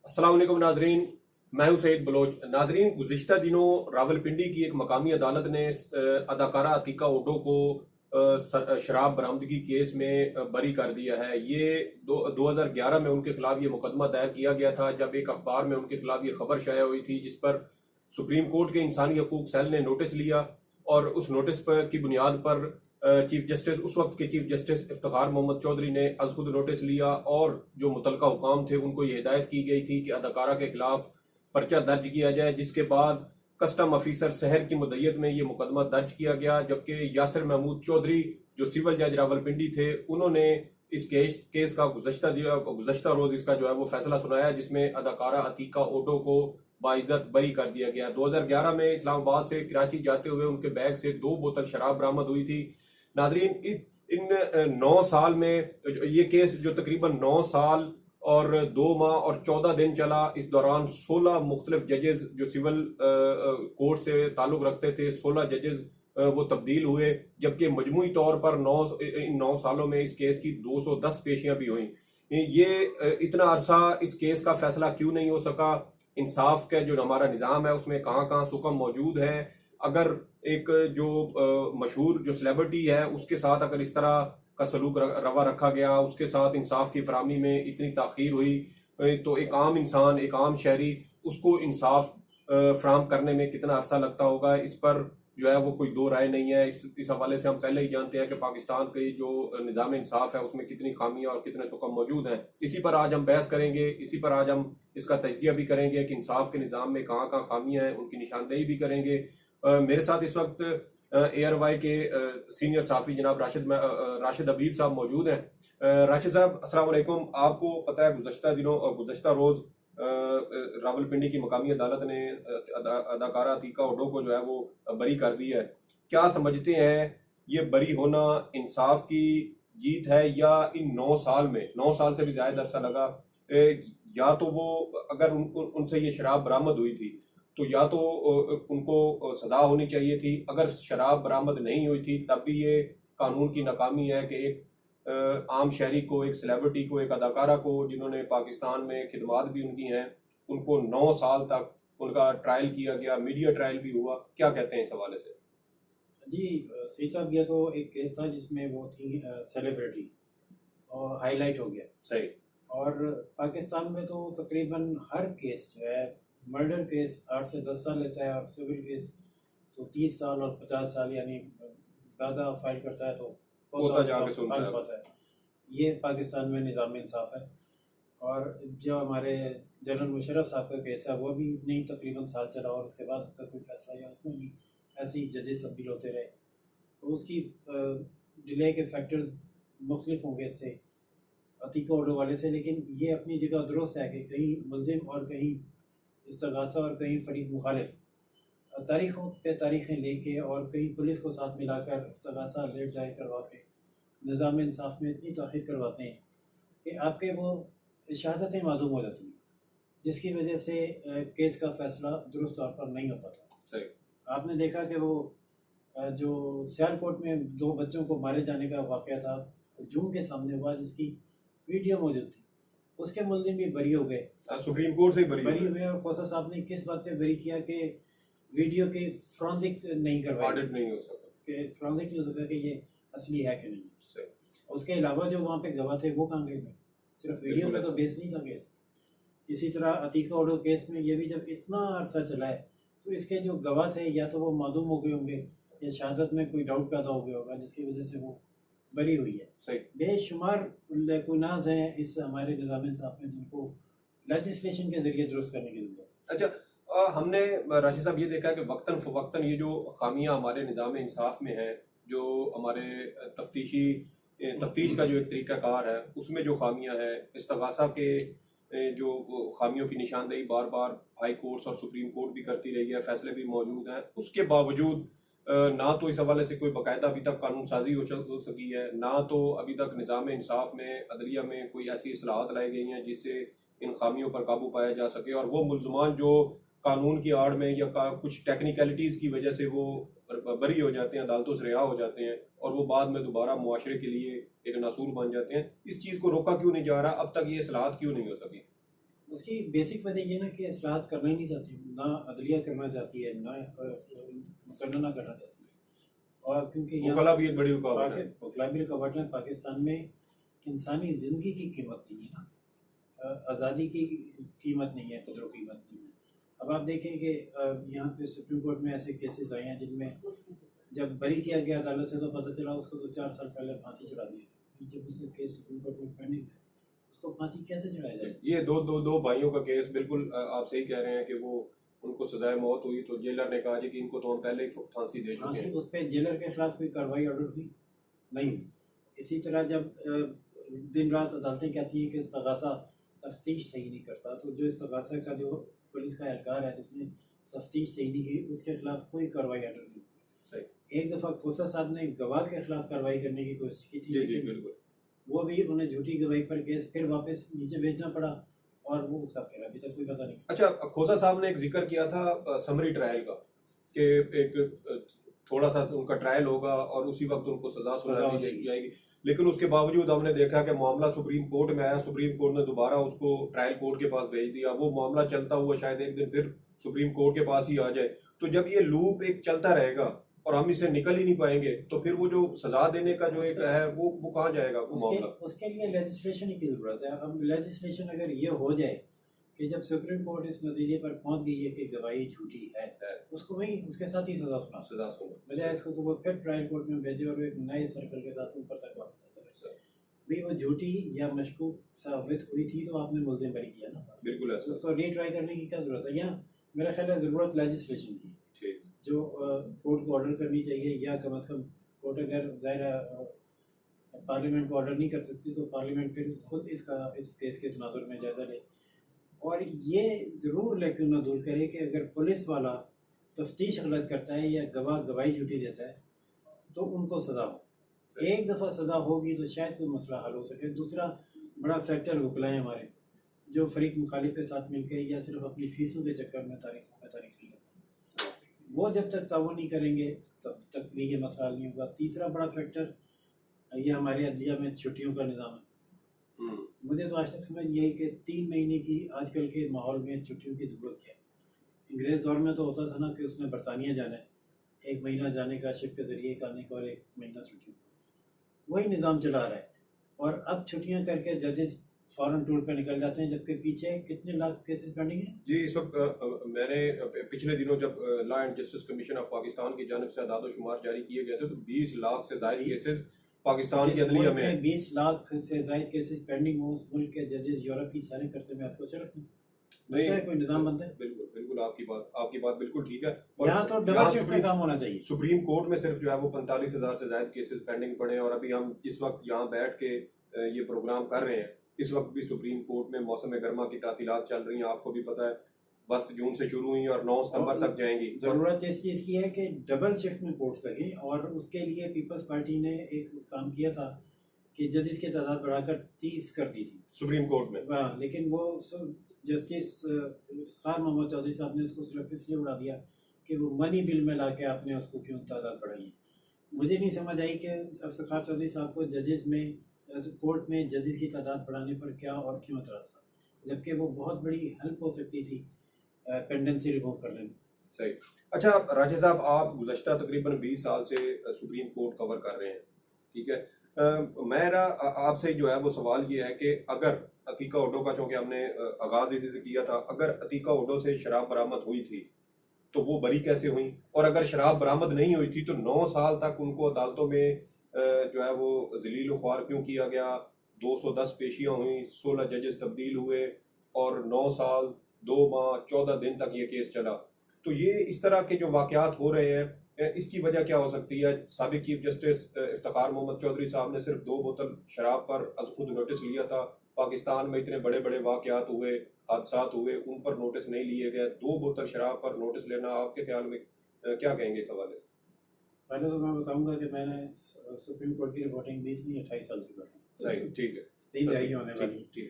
अस्सलाम वालेकुम नाजरीन, मैं हूं सईद बलोच। नाजरीन, गुज़िश्ता दिनों रावलपिंडी की एक मकामी अदालत ने अदाकारा अतीका ओडो को शराब बरामदगी केस में बरी कर दिया है। ये 2011 में उनके खिलाफ ये मुकदमा दायर किया गया था, जब एक अखबार में उनके खिलाफ ये खबर शाया हुई थी, जिस पर सुप्रीम कोर्ट के इंसानी हकूक सेल ने नोटिस लिया और उस नोटिस पर की बुनियाद पर चीफ जस्टिस, उस वक्त के चीफ जस्टिस इफ्तिखार मोहम्मद चौधरी ने अज खुद नोटिस लिया और जो मुतलका हुकाम थे उनको ये हिदायत की गई थी कि अदाकारा के खिलाफ पर्चा दर्ज किया जाए, जिसके बाद कस्टम ऑफिसर शहर की मुद्दत में ये मुकदमा दर्ज किया गया। जबकि यासिर महमूद चौधरी जो सिविल जज रावलपिंडी थे, उन्होंने इस केस का गुज़श्ता रोज इसका जो है वो फैसला सुनाया, जिसमें अदाकारा अतीका ओडो को बाइज्जत बरी कर दिया गया। 2011 में इस्लामाबाद से कराची जाते हुए उनके बैग से 2 बोतल शराब बरामद हुई थी। नाजरीन, इन 9 साल में ये केस जो तकरीबन 9 साल और 2 माह और 14 दिन चला, इस दौरान 16 मुख्तलिफ जजेस जो सिविल कोर्ट से ताल्लुक रखते थे, 16 जजेस वो तब्दील हुए, जबकि मजमूई तौर पर इन 9 सालों में इस केस की 210 पेशियां भी हुई। ये इतना अरसा इस केस का फैसला क्यों नहीं हो सका? इंसाफ का जो हमारा निज़ाम है उसमें कहाँ कहाँ सुकम मौजूद है? अगर एक जो मशहूर जो सेलिब्रिटी है उसके साथ अगर इस तरह का सलूक रवा रखा गया, उसके साथ इंसाफ की फराहमी में इतनी ताख़ीर हुई, तो एक आम इंसान, एक आम शहरी, उसको इंसाफ फराहम करने में कितना अरसा लगता होगा? इस पर जो है वो कोई दो राय नहीं है। इस हवाले से हम पहले ही जानते हैं कि पाकिस्तान के जो निज़ाम इंसाफ है उसमें कितनी खामियां और कितने सुकम मौजूद हैं। इसी पर आज हम बहस करेंगे, इसी पर आज हम इसका तजिया भी करेंगे कि इंसाफ के निज़ाम में कहाँ कहाँ खामियां हैं, उनकी निशानदेही भी करेंगे। मेरे साथ इस वक्त ARY के सीनियर साफ़ी जनाब राशिद हबीब साहब मौजूद हैं। राशिद साहब, अस्सलाम वालेकुम। आपको पता है गुज़श्ता दिनों और गुज़श्ता रोज़ रावलपिंडी की मकामी अदालत ने अदाकारा अतीका ओडो को जो है वो बरी कर दिया है। क्या समझते हैं, ये बरी होना इंसाफ की जीत है, या इन 9 साल में, 9 साल से भी ज्यादा अरसा लगा, या तो वो अगर उनसे ये शराब बरामद हुई थी तो या तो उनको सजा होनी चाहिए थी, अगर शराब बरामद नहीं हुई थी तब भी ये कानून की नाकामी है कि एक आम शहरी को, एक सेलिब्रिटी को, एक अदाकारा को, जिन्होंने पाकिस्तान में खिदमात भी उनकी हैं, उनको 9 साल तक उनका ट्रायल किया गया, मीडिया ट्रायल भी हुआ। क्या कहते हैं इस हवाले से? जी सही साहब, ये तो एक केस था जिसमें वो थी सेलिब्रिटी और हाईलाइट हो गया। सही। और पाकिस्तान में तो तकरीबन हर केस जो है, मर्डर केस 8 से 10 साल लेता है और सिविल केस तो 30 साल और 50 साल, यानी ज़्यादा फाइल करता है तो होता जाके सुनता है। ये पाकिस्तान में निज़ाम इंसाफ है। और जो हमारे जनरल मुशर्रफ साहब का केस है वो भी नहीं तकरीबन साल चला और उसके बाद उसका कोई फैसला या उसमें भी ऐसे ही जजेस तब्दील होते रहे, तो उसकी डिले के फैक्टर्स मुख्तलिफ होंगे इससे, अतीका ओडो वाले से। लेकिन ये अपनी जगह दुरुस्त है कि कहीं मुलजिम और कहीं इस्तगासा और कहीं फरीक मुखालिफ, तारीखों पे तारीखें लेके और कहीं पुलिस को साथ मिलाकर इस्तगासा लेट जाए करवा के निज़ाम इंसाफ में इतनी ताख़ीर करवाते हैं कि आपके वो शहादतें मालूम हो जाती हैं, जिसकी वजह से केस का फैसला दुरुस्त तौर पर नहीं हो पाता। सही। आपने देखा कि वो जो सियालकोट में 2 बच्चों को मारे जाने का वाक़या था, जूम के सामने हुआ, जिसकी वीडियो मौजूद थी, उसके मुल्ज़िम भी बरी हो गए, सुप्रीम कोर्ट से बरी हुए। और खोसा साहब ने किस बात पे बरी किया कि वीडियो की फॉरेंसिक नहीं करवाई, ऑडिट नहीं हो सका, कि फॉरेंसिक नहीं हो सका कि ये असली है कि नहीं। सही। उसके अलावा जो वहाँ पे गवाह थे वो कहाँ गए? सिर्फ वीडियो पे तो बेस नहीं था केस। इसी तरह अतीका ओडो केस में ये भी जब इतना अरसा चला है तो इसके जो गवाह थे या तो वो मालूम हो गए होंगे या शहादत में कोई डाउट पैदा हो गया होगा, जिसकी वजह से वो बरी हुई है। सही। बेशुमार लकुनाज हैं इस हमारे निज़ाम इंसाफ में, जिनको लेजिस्लेशन के जरिए दुरुस्त करने की जरूरत है। अच्छा, हमने राशिद साहब ये देखा है कि वक्तन फवक्तन ये जो खामियां हमारे निज़ाम इंसाफ में हैं, जो हमारे तफ्तीश का जो एक तरीक़ाकार है उसमें जो खामियां हैं, इस्तगासा के जो खामियों की निशानदेही बार बार हाई कोर्ट्स और सुप्रीम कोर्ट भी करती रही है, फैसले भी मौजूद हैं, उसके बावजूद ना तो इस हवाले से कोई बाकायदा अभी तक कानून साजी हो सकी है, ना तो अभी तक निज़ाम इंसाफ में, अदलिया में कोई ऐसी इस्लाहत लाई गई हैं जिससे इन खामियों पर काबू पाया जा सके, और वो मुल्ज़मान जो कानून की आड़ में या कुछ टेक्निकलिटीज़ की वजह से वो बरी हो जाते हैं, अदालतों से रिहा हो जाते हैं, और वो बाद में दोबारा मुआशरे के लिए एक नासूर बन जाते हैं। इस चीज़ को रोका क्यों नहीं जा रहा? अब तक ये इस्लाहत क्यों नहीं हो सकी? उसकी बेसिक वजह ये ना कि इस्लाहत करना ही नहीं चाहती, ना अदलिया करना चाहती है, ना मुकर्रर करना चाहती है। और क्योंकि वकला भी एक बड़ी रुकावट है। वकला भी रुकावट है। पाकिस्तान में इंसानी ज़िंदगी की कीमत नहीं है ना, आज़ादी की कीमत नहीं है, कदर कीमत नहीं है। अब आप देखें कि यहाँ पे सुप्रीम कोर्ट में ऐसे केसेस आए हैं जिनमें जब बरी किया गया अदालत से तो पता चला उसको तो 4 साल पहले फांसी चढ़ा दी। जब उसका केस सुप्रीम कोर्ट में पेंडिंग है, उसको फांसी कैसे चढ़ाया जाए? ये दो भाइयों का केस बिल्कुल आप सही कह रहे हैं कि वो उनको सजाए मौत हुई तो जेलर ने कहा कि इनको तो हम पहले ही फांसी दे चुके हैं। उस पर जेलर के खिलाफ कोई कार्रवाई ऑर्डर हुई नहीं। इसी तरह जब दिन रात अदालतें कहती हैं कि इस्तगासा तफ्तीश सही नहीं करता, तो जो इस्तगासा का जो पुलिस का एहलकार है जिसने तफ्तीश सही नहीं की, उसके खिलाफ कोई कार्रवाई ऑर्डर नहीं। सही। एक दफ़ा खोसा साहब ने गवाह के खिलाफ कार्रवाई करने की कोशिश की थी, जी बिल्कुल, वो भी उन्हें झूठी गवाही पर केस फिर वापस नीचे भेजना पड़ा और वो उसका फिर अभी तक कोई पता नहीं। अच्छा, खोसा साहब ने एक जिक्र किया था समरी ट्रायल का कि एक थोड़ा सा उनका ट्रायल होगा और उसी वक्त उनको सजा सुना दी जाएगी, लेकिन उसके बावजूद हमने देखा कि मामला सुप्रीम कोर्ट में आया, सुप्रीम कोर्ट ने दोबारा उसको ट्रायल कोर्ट के पास भेज दिया। वो मामला चलता हुआ शायद एक दिन फिर सुप्रीम कोर्ट के पास ही आ जाए। तो जब ये लूप एक चलता रहेगा और हम इससे निकल ही नहीं पाएंगे तो फिर वो जो सजा देने का जो एक है वो कहाँ जाएगा वो मामला? उसके लिए लेजिस्लेशन की जरूरत है। अब लेजिस्लेशन अगर ये हो जाए कि जब सुप्रीम कोर्ट इस नतीजे पर पहुंच गई है कि गवाही झूठी है, उसको वही उसके साथ ही सजा सुना बजाय इसको वो फिर ट्रायल कोर्ट में भेजे और एक नए सर्कल के साथ ऊपर तक वापस आता है। भाई वो झूठी या मशकूक साबित हुई थी तो आपने मुल्ज़िम बरी किया ना, बिल्कुल तो उसको रीट्राई करने की क्या जरूरत है? यहाँ मेरा ख्याल है ज़रूरत लेजिस्लेशन की, जो कोर्ट को ऑर्डर करनी चाहिए, या कम से कम कोर्ट अगर ज़ाहिर पार्लियामेंट को ऑर्डर नहीं कर सकती तो पार्लियामेंट फिर खुद इस केस के तनाजुर में जायज़ा ले और ये ज़रूर लेकिन न दूर करे कि अगर पुलिस वाला तफ्तीश गलत करता है या गवाही झूठी देता है तो उनको सज़ा हो। एक दफ़ा सज़ा होगी तो शायद कोई मसला हल हो सके। दूसरा बड़ा फैक्टर वकलाएँ हमारे जो फरीक मुखालिफ के साथ मिलकर या सिर्फ अपनी फीसों के चक्कर में तारीख लेते हैं, वो जब तक ताउन नहीं करेंगे तब तक भी ये मसला नहीं होगा। तीसरा बड़ा फैक्टर ये हमारे अदलिया में छुट्टियों का निज़ाम है। मुझे तो आज तक समझ ये है कि 3 महीने की आजकल के माहौल में छुट्टियों की ज़रूरत है। अंग्रेज़ दौर में तो होता था ना कि उसने बरतानिया जाना है, 1 महीना जाने का शिप के ज़रिए आने का और 1 महीना छुट्टी, वही निज़ाम चला रहा है। और अब छुट्टियां करके जजेस फॉरेन टूर पे निकल जाते हैं, जबकि पीछे कितने लाख केसेस पेंडिंग हैं। जी, इस वक्त मैंने पिछले दिनों जब law and justice commission of Pakistan की जानिब से आदाद-ओ-शुमार जारी किए गए थे तो 20 लाख से ज़ायद केसेस पाकिस्तान की अदलिया में 20 लाख से ज़ायद केसेस पेंडिंग हो, उस मुल्क के जजेस यूरोप की सारे करते में आपको चल नहीं है, कोई निज़ाम बनता है। बिल्कुल आपकी बात बिल्कुल ठीक है। यहाँ तो डबल शिफ्ट में काम होना चाहिए। सुप्रीम कोर्ट में सिर्फ जो है वो 45,000 से ज़ायद केसेस पेंडिंग पड़े हैं और अभी हम इस वक्त यहाँ बैठ के ये प्रोग्राम कर रहे हैं। इस वक्त भी सुप्रीम कोर्ट में मौसम गर्मा की तातीलात चल रही हैं, आपको भी पता है 1 जून से शुरू हुई और 9 सितंबर तक जाएंगी। ज़रूरत इस चीज़ की है कि डबल शिफ्ट में कोर्ट्स लगें और उसके लिए पीपल्स पार्टी ने एक काम किया था कि जजेस की तादाद बढ़ाकर 30 कर दी थी सुप्रीम कोर्ट में। हाँ, लेकिन वो जस्टिस इफ्तिखार मोहम्मद चौधरी साहब ने उसको सिर्फ इसलिए बढ़ा दिया कि वो मनी बिल में लाके आपने उसको क्यों तादाद बढ़ाई। मुझे नहीं समझ आई कि इफ्तिखार चौधरी साहब को जजेस में कोर्ट में जजेस की तादाद बढ़ाने पर क्या और क्यों एतराज़ था, जबकि वो बहुत बड़ी हेल्प हो सकती थी पेंडेंसी रिमूव करने में। सही। अच्छा राजेश साहब, आप गुज़श्ता तकरीबन 20 साल से सुप्रीम कोर्ट कवर कर रहे हैं, ठीक है। मेरा आपसे जो है वो सवाल ये है कि अगर अतीका ओडो का, चूँकि हमने आगाज़ इसी से किया था, अगर अतीका ओडो से शराब बरामद हुई थी तो वो बरी कैसे हुई, और अगर शराब बरामद नहीं हुई थी तो 9 साल तक उनको अदालतों में जो है वो ज़लील ख्वार क्यों किया गया? 210 पेशियाँ हुई, 16 जजेस तब्दील हुए और 9 साल 2 माह 14 दिन तक ये केस चला। तो ये इस तरह के जो वाक़यात हो रहे हैं, इसकी वजह क्या हो सकती है? साबिक चीफ जस्टिस इफ्तिखार मोहम्मद चौधरी साहब ने सिर्फ 2 बोतल शराब पर अज़ खुद नोटिस लिया था। पाकिस्तान में इतने बड़े बड़े वाक़यात हुए, हादसात हुए, उन पर नोटिस नहीं लिए गए। 2 बोतल शराब पर नोटिस लेना, आपके ख्याल में क्या कहेंगे इस हवाले से? पहले तो मैं बताऊंगा कि मैंने सुप्रीम कोर्ट की रिपोर्टिंग 20 नहीं 28 साल से कर रहा हूँ। सही, ठीक है, 3 जाएगी होने वाली। ठीक।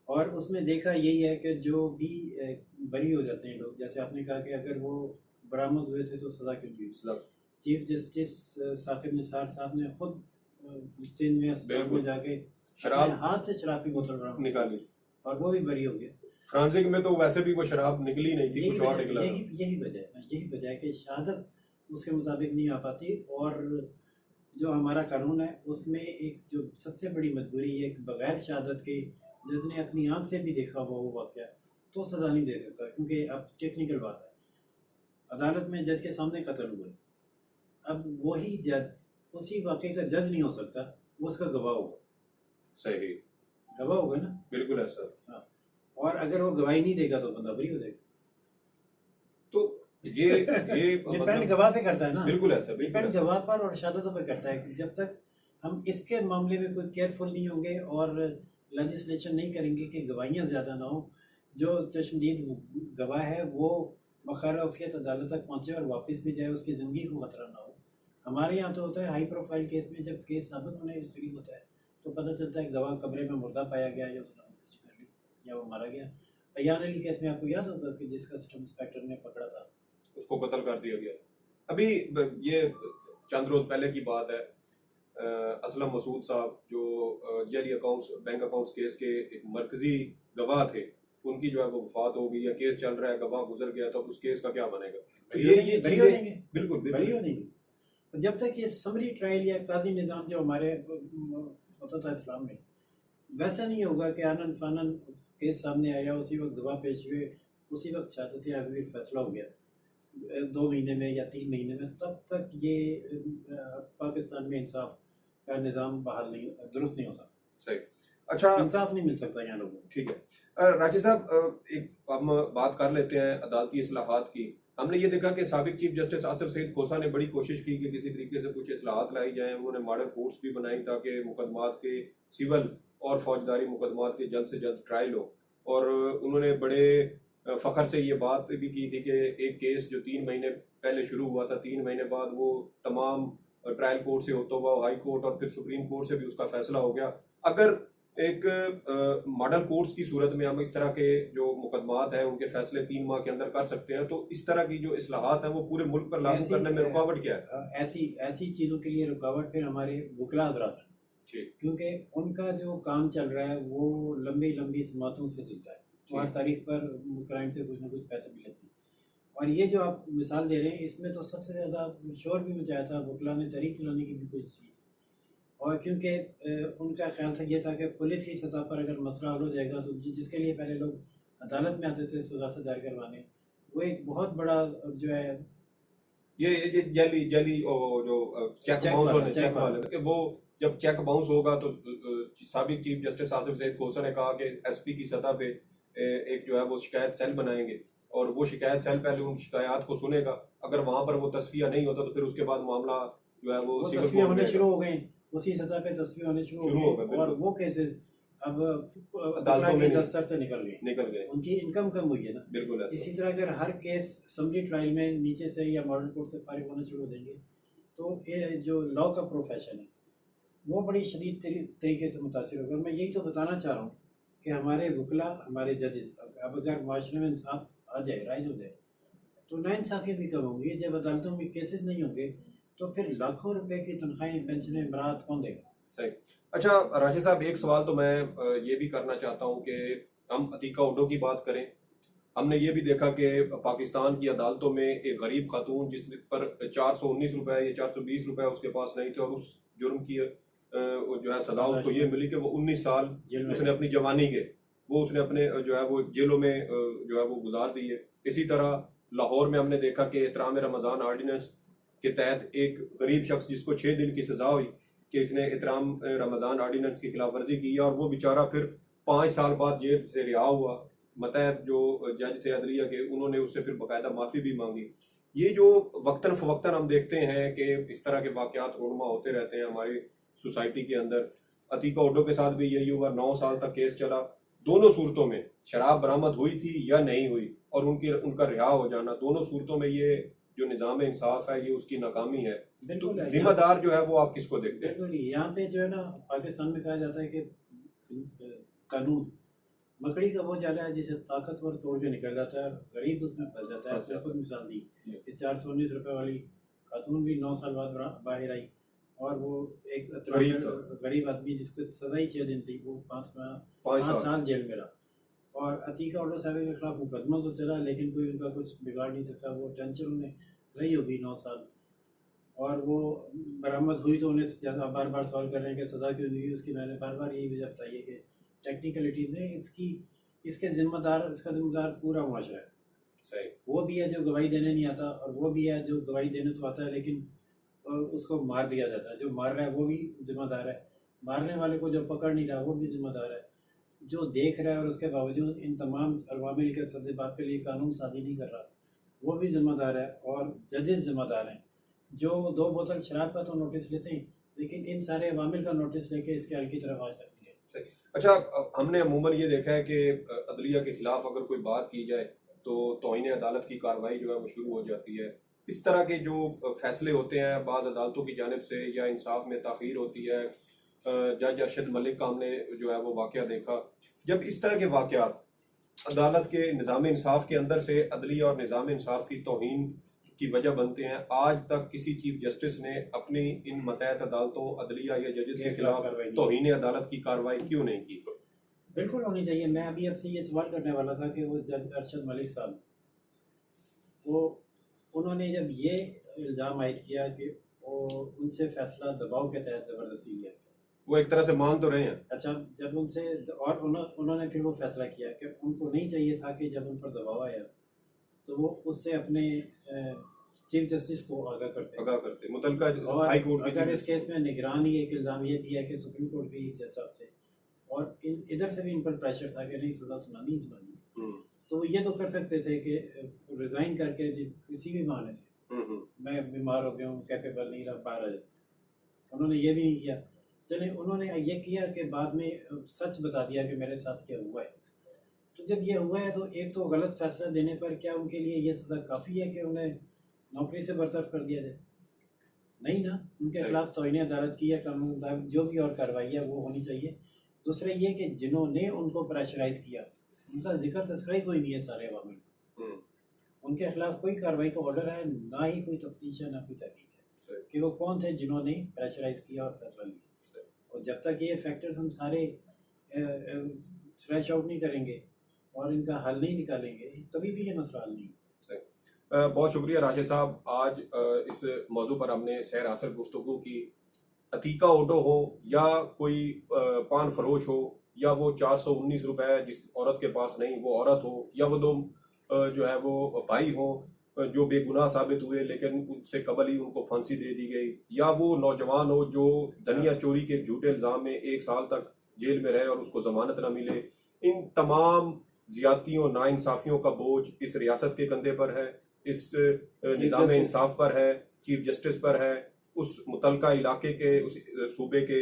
और उसमें देखा यही है कि जो भी बरी हो जाते हैं लोग, जैसे आपने कहा कि अगर वो बरामद हुए थे तो सज़ा क्यों हुई। चीफ जस्टिस साकिब निसार साहब ने खुद में जाके शराब हाथ से शराब की बोतल निकाली और वो भी बरी हो गया। फ्रांसिक में तो वैसे भी वो शराब निकली नहीं थी, कुछ और निकला था। यही वजह है, यही वजह है कि शहादत उसके मुताबिक नहीं आ पाती। और जो हमारा कानून है उसमें एक जो सबसे बड़ी मजबूरी है कि बगैर शहादत के जज ने अपनी आंख से भी देखा हुआ वो वाक़या तो सज़ा नहीं दे सकता, क्योंकि अब टेक्निकल बात है, अदालत में जज के सामने कत्ल हुआ, अब वही जज उसी वाक़े का जज नहीं हो सकता, वो उसका गवाह होगा। सही, गवाह होगा ना, बिल्कुल है सर। हाँ, और अगर वो गवाही नहीं देगा तो बंदा बरी हो जाएगा। तो ये डिपेंड मतलब गवाह पे करता है ना, बिल्कुल है सर, बिल्कुल डिपेंड है सर। गवाह पर और शहादतों पे करता है। जब तक हम इसके मामले में कोई केयरफुल नहीं होंगे और लेजिस्लेशन नहीं करेंगे कि गवाहियाँ ज़्यादा ना हो, जो चश्मदीद गवाह है वो बखैर औफियत अदालत तक पहुँचे और वापस भी जाए, उसकी ज़िंदगी को खतरा ना हो। हमारे यहाँ तो होता है हाई प्रोफाइल केस में जब केस साबित होने के करीब होता है तो पता चलता है गवाह कमरे में मुर्दा पाया गया या उसने खुदकुशी कर ली या वो मारा गया। अयान अली केस में आपको याद होगा कि जिसका कस्टम इंस्पेक्टर ने पकड़ा था, उसको कत्ल कर दिया गया। अभी ये चंद रोज पहले की बात है, असलम मसूद साहब जो jelly accounts bank accounts case के एक मरकजी गवाह थे, उनकी जो है वो वफात हो गई या केस चल रहा है, गवाह गुजर गया, तो उस केस का क्या बनेगा? ये बरी हो देंगे, बिल्कुल बरी हो देंगे। तो जब तक ये समरी ट्रायल या काजी निज़ाम जो हमारे होता था इस्लाम में वैसा नहीं होगा कि आनन फानन केस सामने आया, उसी वक्त गवाह पेश हुए, उसी वक्त शहादत या अगली फैसला हो गया 2 महीने में या 3 महीने में, तब तक ये पाकिस्तान में इंसाफ का निज़ाम बहाल नहीं, दुरुस्त नहीं हो सकता। सही। अच्छा, इंसाफ नहीं मिल सकता यहाँ लोगों को। ठीक है राजी साहब, एक हम बात कर लेते हैं अदालती इस्लाहात की। हमने ये देखा कि साबिक चीफ जस्टिस आसिफ सईद खोसा ने बड़ी कोशिश की कि किसी तरीके से कुछ इस्लाहात लाई जाएं। उन्होंने मॉडल कोर्ट्स भी बनाई ताकि मुकदमात के सिविल और फौजदारी मुकदमात के जल्द से जल्द ट्रायल हो। और उन्होंने बड़े फखर से ये बात भी की थी कि एक केस जो 3 महीने पहले शुरू हुआ था, 3 महीने बाद वो तमाम ट्रायल कोर्ट से होता हुआ हाई कोर्ट और फिर सुप्रीम कोर्ट से भी उसका फैसला हो गया। अगर एक मॉडल कोर्ट्स की सूरत में हम इस तरह के जो मुकदमात हैं उनके फैसले 3 माह के अंदर कर सकते हैं, तो इस तरह की जो इस्लाहात हैं वो पूरे मुल्क पर लागू करने में रुकावट क्या है? ऐसी चीज़ों के लिए रुकावट फिर हमारे वकला हज़रात हैं, ठीक, क्योंकि उनका जो काम चल रहा है वो लंबी लंबी समातों से चलता है, हर तारीख पर क्लाइंट से कुछ ना कुछ पैसे भी लेते हैं। और ये जो आप मिसाल दे रहे हैं इसमें तो सबसे ज़्यादा शोर भी मचाया था, वकला ने तहरीक चलाने की भी कोशिश की, और क्योंकि उनका ख्याल था ये था कि पुलिस की सतह पर अगर मसला हल हो जाएगा तो जिसके लिए पहले लोग अदालत में आते थे सजा से दायर करवाने, वो एक बहुत बड़ा जो है ये जली जो चेक बाउंस होने चेक वाले कि वो जब चेक बाउंस होगा तो साबिक चीफ जस्टिस आसिफ सईद खोसा ने कहा कि एसपी की सतह पे एक जो है वो शिकायत सेल बनाएंगे और वो शिकायत सेल पहले उन शिकायत को सुनेगा। अगर वहां पर वो तस्फिया नहीं होता तो फिर उसके बाद मामला जो है वो तस्फिया होने शुरू हो गए, उसी सतह पे तस्वीर होने शुरू हो गए और वो केसेस अब अदालतों के दस्तर से निकल गए, उनकी इनकम कम हुई है ना। बिल्कुल। इसी तरह अगर हर केस समरी ट्रायल में नीचे से या मॉडल कोर्ट से फारिग होना शुरू हो जाएंगे तो ये जो लॉ का प्रोफेशन है वो बड़ी शदीद तरीके से मुतासिर होगा। मैं यही तो बताना चाह रहा हूँ कि हमारे वकला, हमारे जजेस, अब अगर माशरे में इंसाफ आ जाए, राइज हो जाए, तो नाइंसाफियत भी कम होंगी। जब अदालतों में केसेस नहीं होंगे तो फिर लाखों रुपए की तनख्वाहें पेंशनें बरात कौन देगा? सही। अच्छा राशिद साहब, एक सवाल तो मैं ये भी करना चाहता हूँ कि हम अतीका उडो की बात करें। हमने ये भी देखा कि पाकिस्तान की अदालतों में एक गरीब खातून जिस पर 419 रुपए या 420 रुपए उसके पास नहीं थे और उस जुर्म की जो है सजा उसको ये मिली कि वो 19 साल उसने अपनी जवानी के वो उसने अपने जो है वो जेलों में जो है वो गुजार दिए। इसी तरह लाहौर में हमने देखा कि एहतराम रमज़ान ऑर्डिनेंस के तहत एक गरीब शख्स जिसको 6 दिन की सजा हुई कि इसने एहतराम रमज़ान ऑर्डिनेंस की खिलाफ वर्जी की और वो बेचारा फिर 5 साल बाद जेल से रिहा हुआ। मतहत जो जज थे अदलिया के, उन्होंने उससे फिर बाकायदा माफ़ी भी मांगी। ये जो वक्तन फवक्तन हम देखते हैं कि इस तरह के वाक़यात रोनमा होते रहते हैं हमारी सोसाइटी के अंदर। अतीका उडो के साथ भी यही हुआ, 9 साल तक केस चला। दोनों सूरतों में शराब बरामद हुई थी या नहीं हुई और उनका रिहा हो जाना, दोनों सूरतों में ये जो निज़ाम इंसाफ है ये उसकी नाकामी है। तो जिम्मेदार जो है वो आप किसको देखते हैं? बिल्कुल, यहाँ पे जो है ना पाकिस्तान में कहा जाता है कि कानून मकड़ी का वो जाला है जिसे ताकतवर तोड़ के निकल जाता है, गरीब उसमें फंस जाता है। आपने खुद मिसाल दी कि 419 रुपए वाली खातून भी 9 साल बाद बाहर आई और वो एक गरीब आदमी जिसको सजा ही 6 दिन थी, वो 5 साल जेल में रहा। और अतीका ऑर्डर साहब के खिलाफ मुकदमा तो चला, लेकिन कोई उनका कुछ बिगाड़ नहीं सकता। वो टेंशन उन्हें रही होगी 9 साल, और वो बरामद हुई तो उन्हें ज़्यादा बार बार सवाल कर रहे हैं कि सज़ा क्यों नहीं हुई उसकी। मैंने बार बार यही वजह बताई है कि टेक्निकलिटीज़ हैं इसकी, इसका जिम्मेदार पूरा मुआशरा है। सही। वो भी है जो गवाही देने नहीं आता, और वो भी है जो गवाही देने तो आता है लेकिन उसको मार दिया जाता है। जो मार रहा है वो भी जिम्मेदार है, मारने वाले को जो पकड़ नहीं रहा वो भी जिम्मेदार है, जो देख रहा है और उसके बावजूद इन तमाम अवामिल के सद्देबात के लिए कानून साजी नहीं कर रहा वो भी जिम्मेदार है, और जजेस जिम्मेदार हैं जो 2 बोतल शराब का तो नोटिस लेते हैं लेकिन इन सारे अवामिल का नोटिस लेके इसके हल की तरफ आज तक नहीं है। सही। अच्छा, हमने अमूमन ये देखा है कि अदलिया के खिलाफ अगर कोई बात की जाए तो तौहीन अदालत की कार्रवाई जो है वो शुरू हो जाती है। इस तरह के जो फैसले होते हैं बाज़ अदालतों की जानिब से, या इंसाफ में ताख़ीर होती है, जज अरशद मलिक का हमने जो है वो वाक़या देखा। जब इस तरह के वाक़यात अदालत के निज़ाम इंसाफ के अंदर से अदलिया और निज़ाम इंसाफ की तौहीन की वजह बनते हैं, आज तक किसी चीफ जस्टिस ने अपनी इन मतहत अदालतों, अदलिया या जजेस के खिलाफ तौहीन अदालत की कार्रवाई क्यों नहीं की? बिल्कुल होनी चाहिए। मैं अभी आपसे ये सवाल करने वाला था कि वो जज अरशद मलिक साहब, वो उन्होंने जब ये इल्ज़ाम आयद किया कि वो उनसे फैसला दबाव के तहत ज़बरदस्ती लिया गया, वो एक तरह से मान तो रहे हैं। अच्छा, जब उनसे और उन्होंने फिर वो फैसला किया कि उनको नहीं चाहिए था कि जब उन पर दबाव आया तो वो उससे अपने चीफ जस्टिस को आगाह करते मुतलका और हाई कोर्ट अगर इस केस में निगरानी एक इल्ज़ाम ये दिया कि सुप्रीम कोर्ट के जज साहब से, और इधर से भी इन पर प्रेशर था कि नहीं सज़ा सुनानी तो वो ये तो कर सकते थे कि रिज़ाइन करके किसी भी बहाने से मैं बीमार हो गया हूँ, कैपेबल नहीं रहा, बाहर आ जाए। उन्होंने ये भी नहीं किया। चले, उन्होंने ये किया कि बाद में सच बता दिया कि मेरे साथ क्या हुआ है। तो जब ये हुआ है तो एक तो गलत फैसला देने पर क्या उनके लिए ये सज़ा काफ़ी है कि उन्हें नौकरी से बर्तरफ कर दिया जाए? नहीं ना, उनके खिलाफ तौहीन अदालत की है, कानून मुताबिक जो भी और कार्रवाई है वो होनी चाहिए। दूसरे ये कि जिन्होंने उनको प्रेशराइज किया उनका जिक्र तस्करी कोई नहीं है सारे अवामिल, उनके खिलाफ कोई कार्रवाई का ऑर्डर है, ना ही कोई तफ्तीश है, ना कोई तहकीक है कि वो कौन थे जिन्होंने प्रेशराइज किया और फैसला लिया। और जब तक ये फैक्टर्स हम सारे थ्रेश आउट नहीं करेंगे और इनका हल नहीं निकालेंगे कभी भी ये मसला हल नहीं। बहुत शुक्रिया राशिद साहब, आज इस मौजू पर हमने सैर हासिल गुफ्तगू की। अतीका ओडो हो या कोई पान फरोश हो, या वो 419 रुपए जिस औरत के पास नहीं वो औरत हो, या वो 2 जो है वो भाई हो जो बेगुनाह साबित हुए लेकिन उससे कबल ही उनको फांसी दे दी गई, या वो नौजवान हो जो धनिया चोरी के झूठे इल्ज़ाम में 1 साल तक जेल में रहे और उसको जमानत न मिले, इन तमाम ज्यादतियों नाइंसाफियों का बोझ इस रियासत के कंधे पर है, इस निज़ाम इंसाफ पर है, चीफ जस्टिस पर है, उस मुतलका इलाके के, उस सूबे के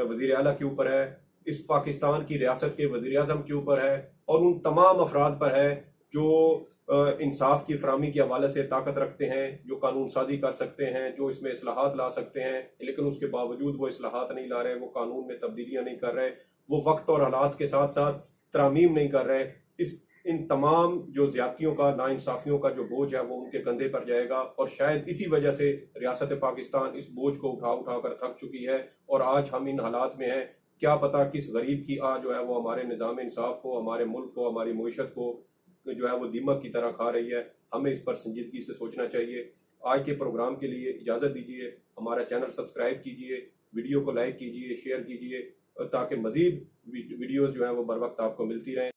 वज़ीर आला के ऊपर है, इस पाकिस्तान की रियासत के वज़ीर आज़म के ऊपर है, और उन तमाम अफराद पर है जो इंसाफ की फराहमी के हवाले से ताकत रखते हैं, जो कानून साजी कर सकते हैं, जो इसमें इस्लाहात ला सकते हैं, लेकिन उसके बावजूद वो इस्लाहात नहीं ला रहे, वो कानून में तब्दीलियाँ नहीं कर रहे, वो वक्त और हालात के साथ साथ तरामीम नहीं कर रहे। इन तमाम जो ज्यादतियों का, नाइंसाफियों का जो बोझ है वो उनके कंधे पर जाएगा, और शायद इसी वजह से रियासत पाकिस्तान इस बोझ को उठा कर थक चुकी है, और आज हम इन हालात में हैं। क्या पता किस गरीब की जो है वो हमारे निज़ाम इंसाफ को, हमारे मुल्क को, हमारी मईशत को जो है वो दीमक की तरह खा रही है। हमें इस पर संजीदगी से सोचना चाहिए। आज के प्रोग्राम के लिए इजाज़त दीजिए, हमारा चैनल सब्सक्राइब कीजिए, वीडियो को लाइक कीजिए, शेयर कीजिए, ताकि मज़ीद वीडियोज़ जो हैं वो बर वक्त आपको मिलती रहें।